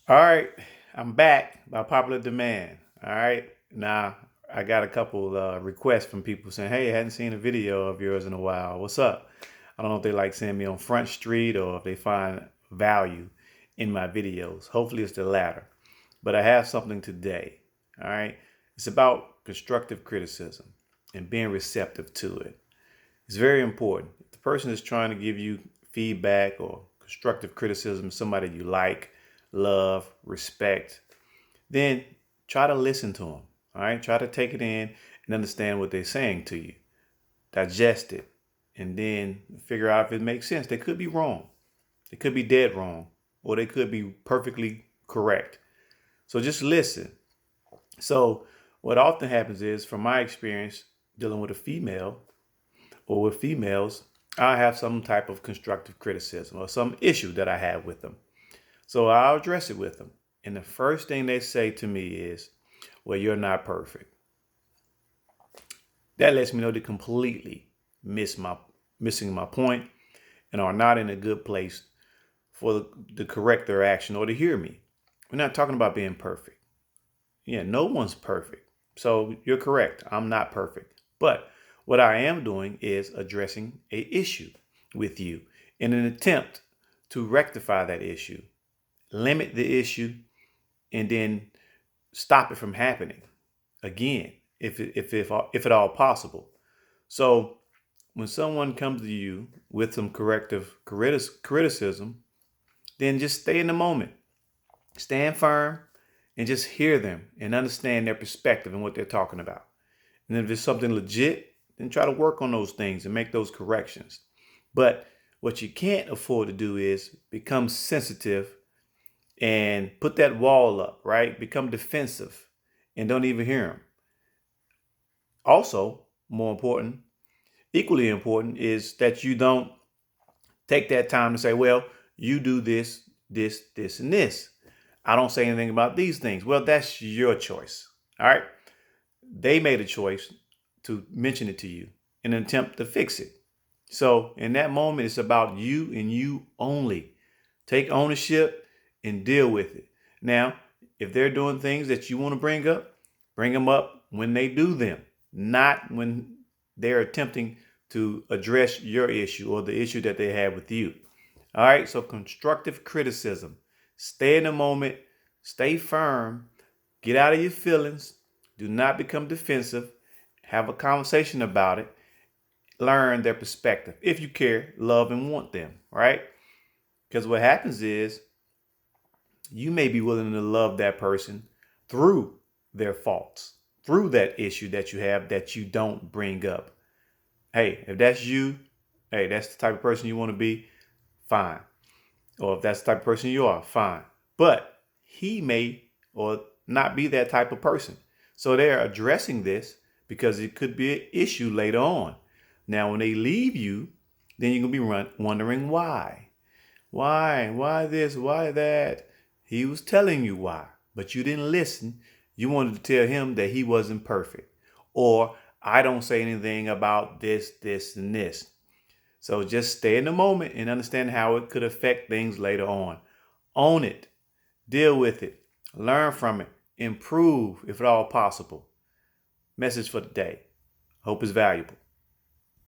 All right, I'm back by popular demand. All right, now I got a couple requests from people saying, "Hey, I hadn't seen a video of yours in a while. What's up?" I don't know if they like seeing me on Front Street or if they find value in my videos. Hopefully, it's the latter. But I have something today. All right, it's about constructive criticism and being receptive to it. It's very important. If the person is trying to give you feedback or constructive criticism, somebody you like, love, respect, then try to listen to them. All right. Try to take it in and understand what they're saying to you. Digest it and then figure out if it makes sense. They could be wrong. They could be dead wrong, or they could be perfectly correct. So just listen. So what often happens is, from my experience dealing with a female or with females, I have some type of constructive criticism or some issue that I have with them. So I'll address it with them. And the first thing they say to me is, well, you're not perfect. That lets me know they completely missing my point and are not in a good place for to correct their action or to hear me. We're not talking about being perfect. Yeah, no one's perfect. So you're correct. I'm not perfect. But what I am doing is addressing a issue with you in an attempt to rectify that issue, limit the issue, and then stop it from happening again, if at all possible. So when someone comes to you with some corrective criticism, then just stay in the moment, stand firm, and just hear them and understand their perspective and what they're talking about. And if it's something legit, then try to work on those things and make those corrections. But what you can't afford to do is become sensitive and put that wall up, right? Become defensive and don't even hear them. Also, more important, equally important, is that you don't take that time to say, well, you do this, and this. I don't say anything about these things. Well, that's your choice. All right. They made a choice to mention it to you in an attempt to fix it. So in that moment, it's about you and you only. Take ownership and deal with it. Now, if they're doing things that you want to bring them up when they do them, not when they're attempting to address your issue or the issue that they have with you. All right. So constructive criticism. Stay in the moment, stay firm, get out of your feelings, do not become defensive, have a conversation about it, learn their perspective. If you care, love, and want them, right? Because what happens is you may be willing to love that person through their faults, through that issue that you have that you don't bring up. Hey, if that's you, hey, that's the type of person you want to be, fine. Or if that's the type of person you are, fine. But he may or not be that type of person. So they're addressing this because it could be an issue later on. Now, when they leave you, then you're going to be wondering why. Why this? Why that? He was telling you why, but you didn't listen. You wanted to tell him that he wasn't perfect. Or I don't say anything about this, and this. So just stay in the moment and understand how it could affect things later on. Own it, deal with it, learn from it, improve if at all possible. Message for the day. Hope is valuable.